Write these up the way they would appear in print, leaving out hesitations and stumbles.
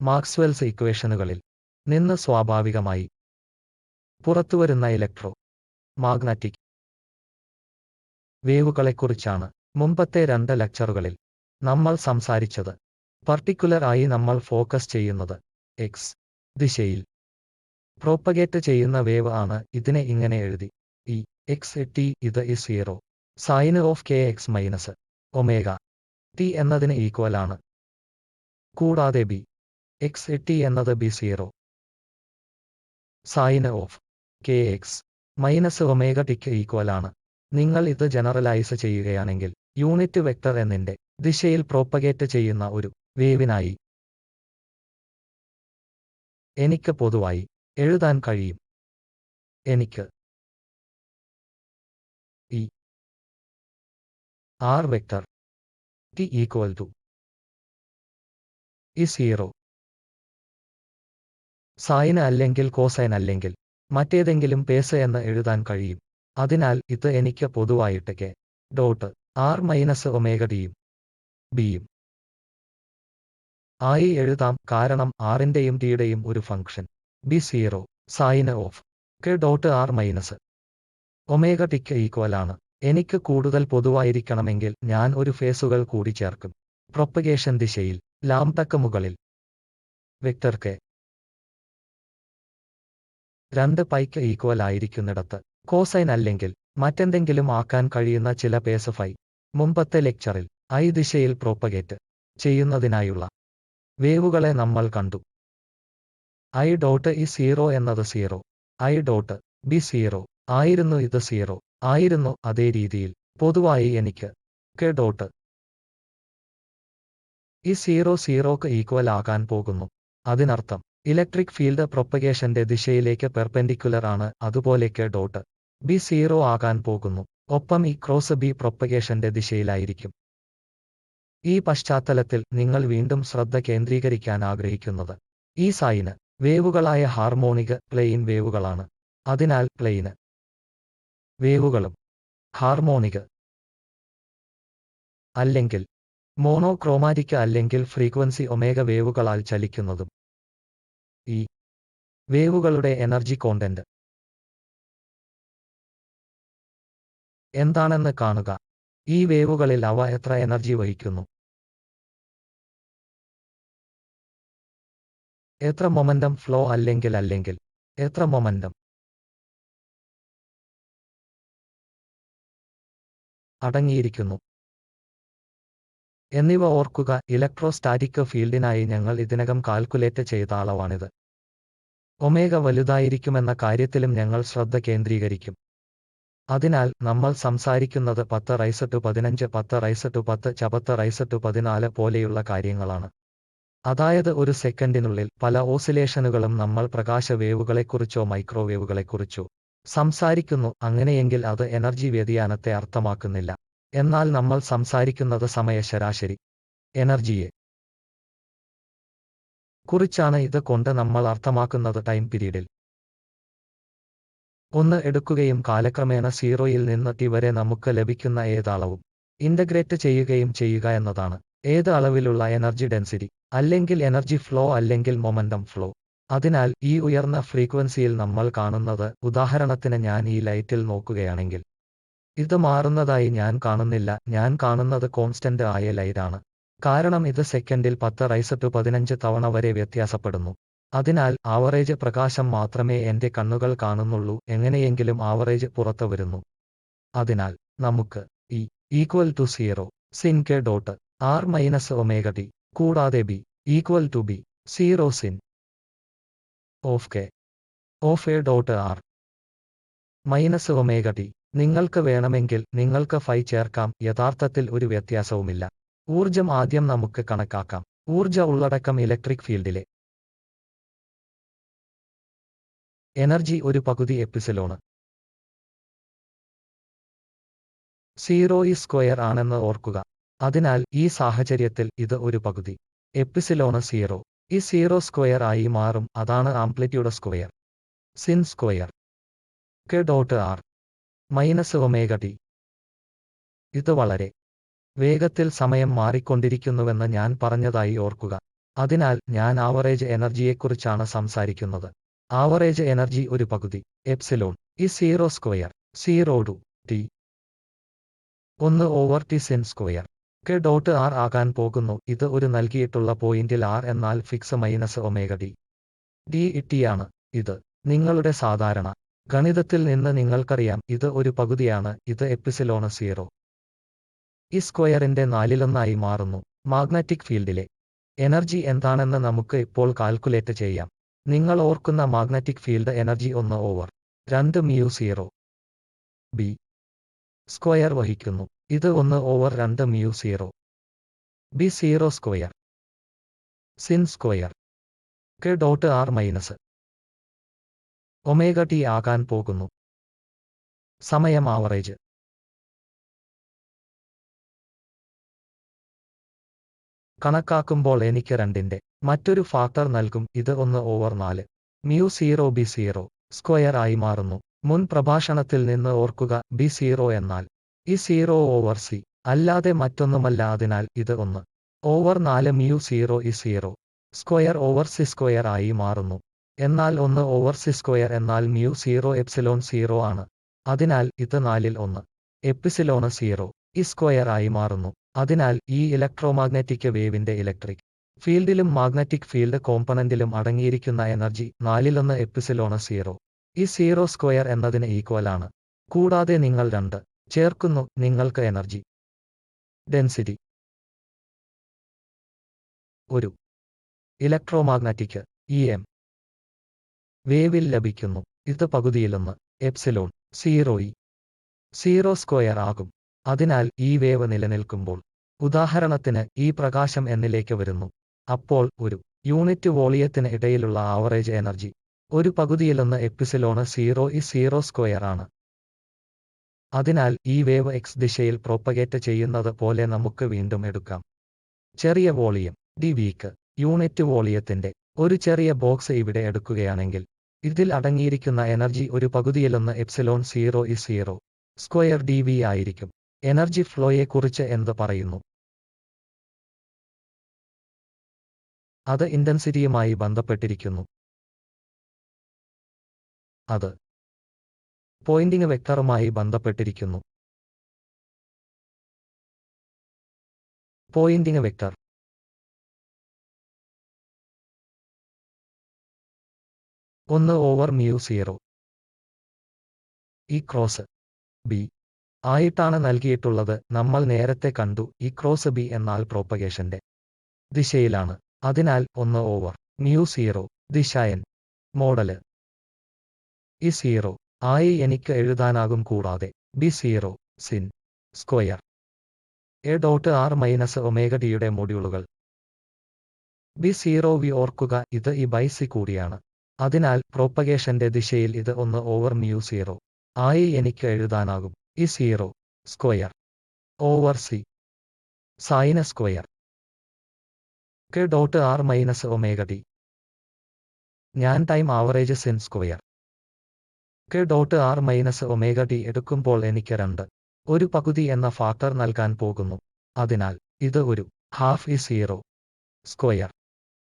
Maxwell's ഇക്വേഷനുകളിൽ നിന്ന് സ്വാഭാവികമായി പുറത്തുവരുന്ന ഇലക്ട്രോ മാഗ്നറ്റിക് വേവുകളെക്കുറിച്ചാണ് മുമ്പത്തെ 2 ലെക്ചറുകളിൽ നമ്മൾ സംസാരിച്ചത്. പർട്ടിക്കുലർ ആയി നമ്മൾ ഫോക്കസ് ചെയ്യുന്നത് എക്സ് ദിശയിൽ പ്രോപ്പഗേറ്റ് ചെയ്യുന്ന വേവ് ആണ്. ഇതിനെ ഇങ്ങനെ എഴുതി: ഈ എക്സ് ടി ഇത് E 0 sine of k x minus omega t എന്നതിന് ഈക്വൽ ആണ്. കൂടാതെ ബി എക്സ് ടി എന്നത് B 0 sine of k x minus omega ടിക്ക് ഈക്വൽ ആണ്. നിങ്ങൾ ഇത് ജനറലൈസ് ചെയ്യുകയാണെങ്കിൽ യൂണിറ്റ് വെക്ടർ എന്നിന്റെ ദിശയിൽ പ്രോപ്പഗേറ്റ് ചെയ്യുന്ന ഒരു വേവിനായി എനിക്ക് പൊതുവായി എഴുതാൻ കഴിയും. എനിക്ക് E r vector t equal to E 0 sign അല്ലെങ്കിൽ കോസൈൻ അല്ലെങ്കിൽ മറ്റേതെങ്കിലും പേസ് എന്ന് എഴുതാൻ കഴിയും. അതിനാൽ ഇത് എനിക്ക് പൊതുവായിട്ട് k dot r minus omega ടിയും ബിയും ആയി എഴുതാം. കാരണം ആറിന്റെയും ടിയുടെയും ഒരു function B 0 sine of k dot r minus omega ടിക്ക് ഈക്വൽ ആണ്. എനിക്ക് കൂടുതൽ പൊതുവായിരിക്കണമെങ്കിൽ ഞാൻ ഒരു ഫേസുകൾ കൂടി ചേർക്കും. പ്രൊപ്പഗേഷൻ ദിശയിൽ ലാംഡക്ക് മുകളിൽ വെക്ടർ കെ 2 പൈക്ക് ഈക്വൽ ആയിരിക്കുന്നിടത്ത് കോസൈൻ അല്ലെങ്കിൽ മറ്റെന്തെങ്കിലും ആക്കാൻ കഴിയുന്ന ചില പേസ് ഫൈ മുമ്പത്തെ ലെക്ചറിൽ ഐ ദിശയിൽ പ്രോപ്പഗേറ്റ് ചെയ്യുന്നതിനായുള്ള വേവുകളെ നമ്മൾ കണ്ടു. ഐ ഡോട്ട് ഈ 0 എന്നത് 0 ഐ ഡോട്ട് ബി 0 ആയിരുന്നു. ഇത് 0 ആയിരുന്നു. അതേ രീതിയിൽ പൊതുവായി എനിക്ക് കെ ഡോട്ട് ഈ 0 ഈക്വൽ ആകാൻ പോകുന്നു. അതിനർത്ഥം ഇലക്ട്രിക് ഫീൽഡ് പ്രൊപ്പഗേഷന്റെ ദിശയിലേക്ക് പെർപെൻഡിക്കുലർ ആണ്. അതുപോലെ കെ ഡോട്ട് ബി 0 ആകാൻ പോകുന്നു. ഒപ്പം ഈ ക്രോസ് ബി പ്രൊപ്പഗേഷന്റെ ദിശയിലായിരിക്കും. ഈ പശ്ചാത്തലത്തിൽ നിങ്ങൾ വീണ്ടും ശ്രദ്ധ കേന്ദ്രീകരിക്കാൻ ആഗ്രഹിക്കുന്നത് ഈ സൈന് വേവുകളായ ഹാർമോണിക് പ്ലെയിൻ വേവുകളാണ്. അതിനാൽ പ്ലെയിന് വേവുകളും ഹാർമോണിക് അല്ലെങ്കിൽ മോണോക്രോമാറ്റിക് അല്ലെങ്കിൽ ഫ്രീക്വൻസി ഒമേഗ വേവുകളാൽ ചലിക്കുന്നതും ഈ വേവുകളുടെ എനർജി കോണ്ടന്റ് എന്താണെന്ന് കാണുക. ഈ വേവുകളിൽ അവ എത്ര എനർജി വഹിക്കുന്നു, എത്ര മൊമെന്റം ഫ്ലോ അല്ലെങ്കിൽ എത്ര മൊമെന്റം അടങ്ങിയിരിക്കുന്നു എന്നിവ ഓർക്കുക. ഇലക്ട്രോസ്റ്റാറ്റിക് ഫീൽഡിനായി ഞങ്ങൾ ഇതിനകം കാൽക്കുലേറ്റ് ചെയ്ത അളവാണിത്. ഒമേഗ വലുതായിരിക്കുമെന്ന കാര്യത്തിലും ഞങ്ങൾ ശ്രദ്ധ കേന്ദ്രീകരിക്കും. അതിനാൽ നമ്മൾ സംസാരിക്കുന്നത് 10⁻15 10⁻10 10⁻14 പോലെയുള്ള കാര്യങ്ങളാണ്. അതായത് ഒരു സെക്കൻഡിനുള്ളിൽ പല ഓസിലേഷനുകളും. നമ്മൾ പ്രകാശ വേവുകളെക്കുറിച്ചോ മൈക്രോവേവുകളെക്കുറിച്ചോ സംസാരിക്കുന്നു. അങ്ങനെയെങ്കിൽ അത് എനർജി വ്യതിയാനത്തെ അർത്ഥമാക്കുന്നില്ല. എന്നാൽ നമ്മൾ സംസാരിക്കുന്നത് സമയ ശരാശരി എനർജിയെ കുറിച്ചാണ്. ഇത് കൊണ്ട് നമ്മൾ അർത്ഥമാക്കുന്നത് ടൈം പീരീഡിൽ ഒന്ന് എടുക്കുകയും കാലക്രമേണ 0-യിൽ നിന്ന് ടി വരെ നമുക്ക് ലഭിക്കുന്ന ഏത് അളവും ഇന്റഗ്രേറ്റ് ചെയ്യുകയും ചെയ്യുക എന്നതാണ്. ഏത് അളവിലുള്ള എനർജി ഡെൻസിറ്റി അല്ലെങ്കിൽ എനർജി ഫ്ലോ അല്ലെങ്കിൽ മൊമെന്റം ഫ്ലോ. അതിനാൽ ഈ ഉയർന്ന ഫ്രീക്വൻസിയിൽ നമ്മൾ കാണുന്നത്, ഉദാഹരണത്തിന് ഞാൻ ഈ ലൈറ്റിൽ നോക്കുകയാണെങ്കിൽ ഇത് മാറുന്നതായി ഞാൻ കാണുന്നില്ല. ഞാൻ കാണുന്നത് കോൺസ്റ്റന്റ് ആയ ലൈറ്റ് ആണ്. കാരണം ഇത് സെക്കൻഡിൽ 10⁻15 തവണ വരെ വ്യത്യാസപ്പെടുന്നു. അതിനാൽ ആവറേജ് പ്രകാശം മാത്രമേ എന്റെ കണ്ണുകൾ കാണുന്നുള്ളൂ. എങ്ങനെയെങ്കിലും ആവറേജ് പുറത്ത് വരുന്നു. അതിനാൽ നമുക്ക് ഈ equal to 0 sin k dot r minus omega t കൂടാതെ b equal to b 0 sin of k of a dot r minus omega t. നിങ്ങൾക്ക് വേണമെങ്കിൽ നിങ്ങൾക്ക് ഫൈ ചേർക്കാം. യഥാർത്ഥത്തിൽ ഒരു വ്യത്യാസവുമില്ല. ഊർജം ആദ്യം നമുക്ക് കണക്കാക്കാം. ഊർജ ഉള്ളടക്കം ഇലക്ട്രിക് ഫീൽഡിലെ എനർജി ഒരു പകുതി എപ്സിലോണ് 0 ആണെന്ന് ഓർക്കുക. അതിനാൽ ഈ സാഹചര്യത്തിൽ ഇത് ഒരു പകുതി എപ്സിലോണ് 0 ഈ 0 ആയി മാറും. അതാണ് amplitude square sine square k dot r minus omega t. ഇത് വളരെ വേഗത്തിൽ സമയം മാറിക്കൊണ്ടിരിക്കുന്നുവെന്ന് ഞാൻ പറഞ്ഞതായി ഓർക്കുക. അതിനാൽ ഞാൻ ആവറേജ് എനർജിയെക്കുറിച്ചാണ് സംസാരിക്കുന്നത്. ആവറേജ് എനർജി ഒരു പകുതി എപ്സിലോൺ ഈ zero square 0 to t 1 over t sin square k dot r ആകാൻ പോകുന്നു. ഇത് ഒരു നൽകിയിട്ടുള്ള പോയിന്റിൽ ആർ എന്നാൽ fix minus omega d d ഇട്ടിയാണ്. ഇത് നിങ്ങളുടെ സാധാരണ ഗണിതത്തിൽ നിന്ന് നിങ്ങൾക്കറിയാം, ഇത് ഒരു പകുതിയാണ്. ഇത് എപ്സിലോൺ 0 ഈ സ്ക്വയറിന്റെ നാലിലൊന്നായി മാറുന്നു. മാഗ്നറ്റിക് ഫീൽഡിലെ എനർജി എന്താണെന്ന് നമുക്ക് ഇപ്പോൾ കാൽക്കുലേറ്റ് ചെയ്യാം. നിങ്ങൾ ഓർക്കുന്ന magnetic field energy 1 over 2 mu 0 B square വഹിക്കുന്നു. ഇത് 1 over 2 mu 0 B 0 square sine square k dot r minus omega t ആകാൻ പോകുന്നു. സമയം ആവറേജ് കണക്കാക്കുമ്പോൾ എനിക്ക് 2ന്റെ മറ്റൊരു ഫാക്ടർ നൽകും. ഇത് 1 ഓവർ 4 മ്യൂ 0 ബി 0 സ്ക്വയർ ആയി മാറുന്നു. മുൻ പ്രഭാഷണത്തിൽ നിന്ന് ഓർക്കുക, ബി 0 എന്നാൽ ഈ 0 ഓവർ സി അല്ലാതെ മറ്റൊന്നുമല്ല. അതിനാൽ ഇത് 1 over 4 mu 0 E 0 square over C square ആയി മാറുന്നു. എന്നാൽ 1 ഓവർ സി സ്ക്വയർ എന്നാൽ മ്യൂ 0 എപ്സിലോൺ 0 ആണ്. അതിനാൽ ഇത് 4ൽ 1 എപ്സിലോൺ 0 ഈ സ്ക്വയർ ആയി മാറുന്നു. അതിനാൽ ഈ ഇലക്ട്രോമാഗ്നറ്റിക് വേവിന്റെ ഇലക്ട്രിക് ഫീൽഡിലും മാഗ്നറ്റിക് ഫീൽഡ് കോമ്പണന്റിലും അടങ്ങിയിരിക്കുന്ന എനർജി 4ൽ 1 എപ്സിലോൺ 0 ഈ 0 സ്ക്വയർ എന്നതിന് ഈക്വലാണ്. കൂടാതെ നിങ്ങൾ 2 ചേർക്കുന്നു, നിങ്ങൾക്ക് എനർജി ഡെൻസിറ്റി ഒരു ഇലക്ട്രോമാഗ്നറ്റിക് EM വേവിൽ ലഭിക്കുന്നു. ഇത് പകുതിയിലൊന്ന് എപ്സിലോൺ 0 ഈ 0 സ്ക്വയർ ആകും. അതിനാൽ ഈ വേവ് നിലനിൽക്കുമ്പോൾ, ഉദാഹരണത്തിന് ഈ പ്രകാശം എന്നിലേക്ക് വരുന്നു, അപ്പോൾ ഒരു യൂണിറ്റ് വോളിയത്തിന് ഇടയിലുള്ള ആവറേജ് എനർജി ഒരു പകുതിയിലൊന്ന് എപ്സിലോൺ 0 ഈ 0 സ്ക്വയർ ആണ്. അതിനാൽ ഈ വേവ് x ദിശയിൽ പ്രൊപ്പഗേറ്റ് ചെയ്യുന്നത് പോലെ നമുക്ക് വീണ്ടും എടുക്കാം. ചെറിയ വോളിയം ഡി വീക്ക് യൂണിറ്റ് വോളിയത്തിന്റെ ഒരു ചെറിയ ബോക്സ് ഇവിടെ എടുക്കുകയാണെങ്കിൽ, ഇതിൽ അടങ്ങിയിരിക്കുന്ന എനർജി ഒരു പകുതിയിലൊന്ന് എപ്സിലോൺ 0 ഈ 0 സ്ക്വയർ dv ആയിരിക്കും. എനർജി ഫ്ലോയെക്കുറിച്ച് എന്ത് പറയുന്നു? അത് ഇന്റൻസിറ്റിയുമായി ബന്ധപ്പെട്ടിരിക്കുന്നു. അത് പോയിന്റിംഗ് വെക്ടറുമായി ബന്ധപ്പെട്ടിരിക്കുന്നു. പോയിന്റിംഗ് വെക്ടർ ഒന്ന് ഓവർ മ്യൂ 0 ഈ ക്രോസ് ബി ആയിട്ടാണ് നൽകിയിട്ടുള്ളത്. നമ്മൾ നേരത്തെ കണ്ടു, ഈ ക്രോസ് ബി എന്നാൽ പ്രോപ്പഗേഷന്റെ ദിശയിലാണ്. അതിനാൽ 1 ഓവർ മ്യൂ 0 ദിശായൻ മോഡല് ഈ 0 ആയി എനിക്ക് എഴുതാനാകും. കൂടാതെ B 0 sine square a dot r minus omega ഡിയുടെ മൊഡ്യൂളുകൾ ബി 0 വി ഓർക്കുക, ഇത് ഈ ബൈ സി കൂടിയാണ്. അതിനാൽ പ്രോപ്പഗേഷന്റെ ദിശയിൽ ഇത് 1 ഓവർ മ്യൂ 0 ആയി എനിക്ക് എഴുതാനാകും. ഈ 0 square over c sine square k dot r minus omega d. ഞാൻ time average sin square k dot r minus omega d എടുക്കുമ്പോൾ എനിക്ക് 2 ഒരു പകുതി എന്ന ഫാക്ടർ നൽകാൻ പോകുന്നു. അതിനാൽ ഇത് ഒരു ഹാഫ് ഈ 0 സ്ക്വയർ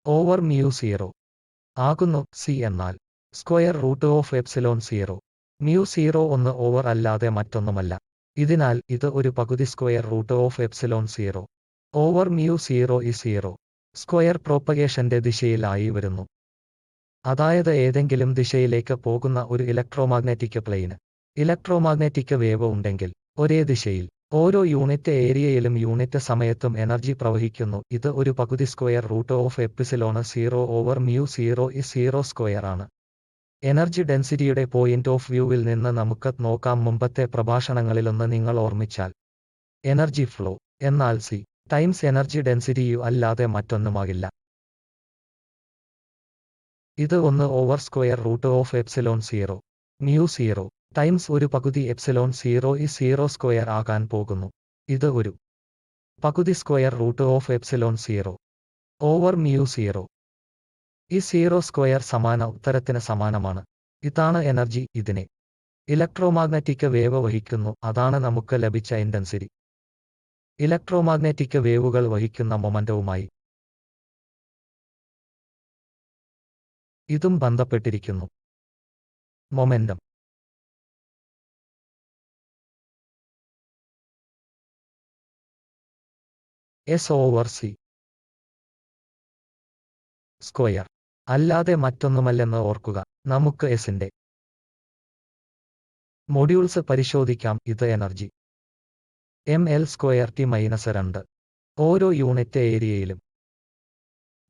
ഓവർ മ്യൂ 0 ആകുന്നു. സി എന്നാൽ square root of epsilon 0 mu 0 1 over അല്ലാതെ മറ്റൊന്നുമല്ല. ഇതിനാൽ ഇത് ഒരു പകുതി square root of epsilon 0 over mu 0 E 0 square പ്രോപ്പഗേഷന്റെ ദിശയിൽ ആയി വരുന്നു. അതായത് ഏതെങ്കിലും ദിശയിലേക്ക് പോകുന്ന ഒരു ഇലക്ട്രോമാഗ്നറ്റിക് പ്ലെയിന് ഇലക്ട്രോമാഗ്നറ്റിക് വേവ് ഉണ്ടെങ്കിൽ, ഒരേ ദിശയിൽ ഓരോ യൂണിറ്റ് ഏരിയയിലും യൂണിറ്റ് സമയത്തും എനർജി പ്രവഹിക്കുന്നു. ഇത് ഒരു പകുതി square root of epsilon 0 over mu 0 E 0 square ആണ്. എനർജി ഡെൻസിറ്റിയുടെ പോയിന്റ് ഓഫ് വ്യൂവിൽ നിന്ന് നമുക്ക് നോക്കാം. മുമ്പത്തെ പ്രഭാഷണങ്ങളിലൊന്ന് നിങ്ങൾ ഓർമ്മിച്ചാൽ, എനർജി ഫ്ലോ എന്നാൽ c times energy density u അല്ലാതെ മറ്റൊന്നുമാകില്ല. ഇത് 1 over square root of epsilon 0 mu 0 times ഒരു പകുതി എപ്സിലോൺ 0 ഈ 0 സ്ക്വയർ ആകാൻ പോകുന്നു. ഇത് ഒരു പകുതി square root of epsilon 0 over mu 0 E 0 square സമാന ഉത്തരത്തിന് സമാനമാണ്. ഇതാണ് എനർജി. ഇതിനെ ഇലക്ട്രോമാഗ്നറ്റിക് വേവ് വഹിക്കുന്നു. അതാണ് നമുക്ക് ലഭിച്ച ഇന്റൻസിറ്റി. ഇലക്ട്രോമാഗ്നറ്റിക് വേവുകൾ വഹിക്കുന്ന മൊമന്റവുമായി ഇതും ബന്ധപ്പെട്ടിരിക്കുന്നു. മൊമെന്റം S/c സ്ക്വയർ അല്ലാതെ മറ്റൊന്നുമല്ലെന്ന് ഓർക്കുക. നമുക്ക് എസിന്റെ മൊഡ്യൂൾസ് പരിശോധിക്കാം. ഇത് എനർജി mL²T-2 ഓരോ യൂണിറ്റ് ഏരിയയിലും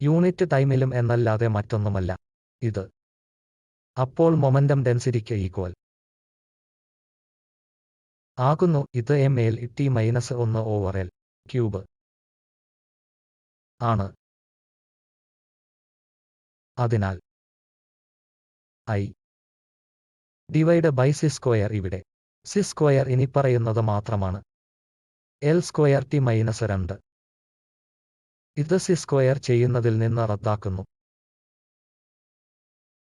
യൂണിറ്റ് ടൈമിലും എന്നല്ലാതെ മറ്റൊന്നുമല്ല. ഇത് അപ്പോൾ മൊമെന്റം ഡെൻസിറ്റിക്ക് ഈക്വൽ ആകുന്നു. ഇത് mL/T-1/L³ ആണ്. അതിനാൽ I/c² ഇവിടെ c² ഇനിപ്പറയുന്നത് മാത്രമാണ്. L²T-2 ഇത് c² ചെയ്യുന്നതിൽ നിന്ന് റദ്ദാക്കുന്നു.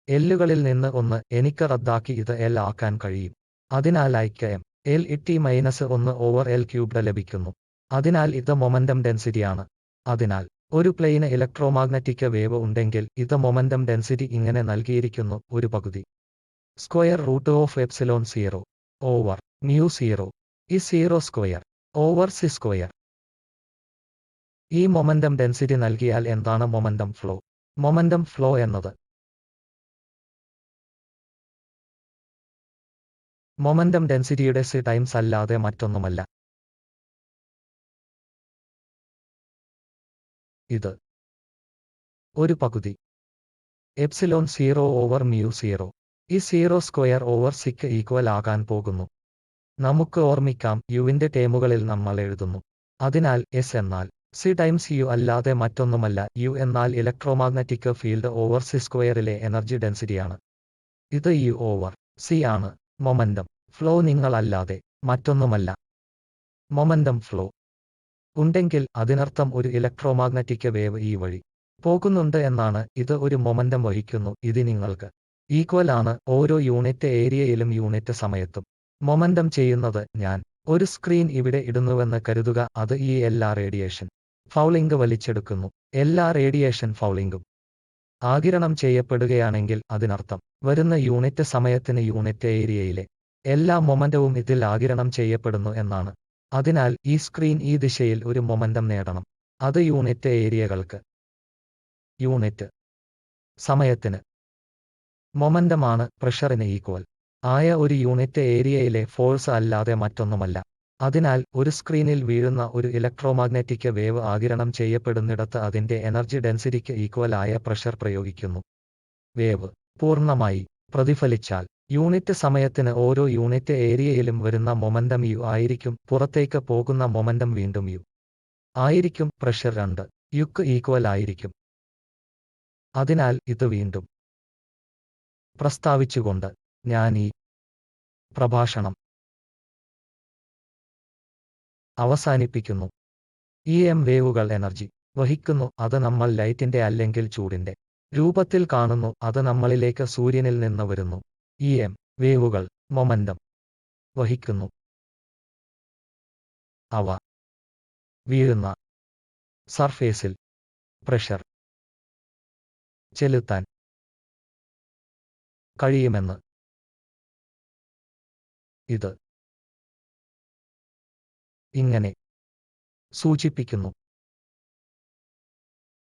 എല്ലുകളിൽ നിന്ന് 1 എനിക്ക് റദ്ദാക്കി ഇത് L ആക്കാൻ കഴിയും. അതിനാൽ Iക്ക് mL/T-1/L³ ലഭിക്കുന്നു. അതിനാൽ ഇത് മൊമെന്റം ഡെൻസിറ്റിയാണ്. അതിനാൽ ഒരു പ്ലെയിന് ഇലക്ട്രോമാഗ്നറ്റിക് വേവ് ഉണ്ടെങ്കിൽ ഇത് മൊമെന്റം ഡെൻസിറ്റി ഇങ്ങനെ നൽകിയിരിക്കുന്നു: ഒരു പകുതി √ε0/μ0 E0² ഈ മൊമെന്റം ഡെൻസിറ്റി നൽകിയാൽ എന്താണ് മൊമെന്റം ഫ്ലോ? മൊമെന്റം ഫ്ലോ എന്നത് മൊമെന്റം ഡെൻസിറ്റിയുടെ c ടൈംസ് അല്ലാതെ മറ്റൊന്നുമല്ല. ഇത് ഒരു പകുതി ε0/μ0 E0²/cക്ക് ഈക്വൽ ആകാൻ പോകുന്നു. നമുക്ക് ഓർമ്മിക്കാം, യുവിന്റെ ടേമുകളിൽ നമ്മൾ എഴുതുന്നു. അതിനാൽ S എന്നാൽ c ടൈംസ് u അല്ലാതെ മറ്റൊന്നുമല്ല. u എന്നാൽ ഇലക്ട്രോമാഗ്നറ്റിക് ഫീൽഡ് ഓവർ c²ലെ എനർജി ഡെൻസിറ്റിയാണ്. ഇത് u/c ആണ്. മൊമെന്റം ഫ്ലോ നിങ്ങൾ അല്ലാതെ മറ്റൊന്നുമല്ല. മൊമെന്റം ഫ്ലോ ഉണ്ടെങ്കിൽ അതിനർത്ഥം ഒരു ഇലക്ട്രോമാഗ്നറ്റിക് വേവ് ഈ വഴി പോകുന്നുണ്ട് എന്നാണ്. ഇത് ഒരു മൊമെന്റം വഹിക്കുന്നു. ഇത് നിങ്ങൾക്ക് ഈക്വൽ ആണ് ഓരോ യൂണിറ്റ് ഏരിയയിലും യൂണിറ്റ് സമയത്തും. മൊമെന്റം ചെയ്യുന്നത് ഞാൻ ഒരു സ്ക്രീൻ ഇവിടെ ഇടുന്നുവെന്ന് കരുതുക. അത് ഈ എല്ലാ റേഡിയേഷൻ ഫൗളിംഗ് വലിച്ചെടുക്കുന്നു. എല്ലാ റേഡിയേഷൻ ഫൗളിംഗും ആഗിരണം ചെയ്യപ്പെടുകയാണെങ്കിൽ അതിനർത്ഥം വരുന്ന യൂണിറ്റ് സമയത്തിന് യൂണിറ്റ് ഏരിയയിലെ എല്ലാ മൊമെന്റവും ഇതിൽ ആഗിരണം ചെയ്യപ്പെടുന്നു എന്നാണ്. അതിനാൽ ഈ സ്ക്രീൻ ഈ ദിശയിൽ ഒരു മൊമെന്റം നേടണം. അത് യൂണിറ്റ് ഏരിയകൾക്ക് യൂണിറ്റ് സമയത്തിന് മൊമെന്റമാണ് പ്രഷറിന് ഈക്വൽ ആയ ഒരു യൂണിറ്റ് ഏരിയയിലെ ഫോഴ്സ് അല്ലാതെ മറ്റൊന്നുമല്ല. അതിനാൽ ഒരു സ്ക്രീനിൽ വീഴുന്ന ഒരു ഇലക്ട്രോമാഗ്നറ്റിക് വേവ് ആഗിരണം ചെയ്യപ്പെടുന്നിടത്ത് അതിന്റെ എനർജി ഡെൻസിറ്റിക്ക് ഈക്വൽ ആയ പ്രഷർ പ്രയോഗിക്കുന്നു. വേവ് പൂർണ്ണമായി പ്രതിഫലിച്ചാൽ യൂണിറ്റ് സമയത്തിന് ഓരോ യൂണിറ്റ് ഏരിയയിലും വരുന്ന മൊമെന്റം u ആയിരിക്കും. പുറത്തേക്ക് പോകുന്ന മൊമെന്റം വീണ്ടും u ആയിരിക്കും. പ്രഷർ 2 യുക്ക് ഈക്വൽ ആയിരിക്കും. അതിനാൽ ഇത് വീണ്ടും പ്രസ്താവിച്ചുകൊണ്ട് ഞാൻ ഈ പ്രഭാഷണം അവസാനിപ്പിക്കുന്നു. വേവുകൾ എനർജി വഹിക്കുന്നു. അത് നമ്മൾ ലൈറ്റിന്റെ അല്ലെങ്കിൽ ചൂടിന്റെ രൂപത്തിൽ കാണുന്നു. അത് നമ്മളിലേക്ക് സൂര്യനിൽ നിന്ന് വരുന്നു. വേവുകൾ മൊമെന്റം വഹിക്കുന്നു. അവ വീഴുന്ന സർഫേസിൽ പ്രഷർ ചെലുത്താൻ കഴിയുമെന്ന് ഇത് ഇങ്ങനെ സൂചിപ്പിക്കുന്നു.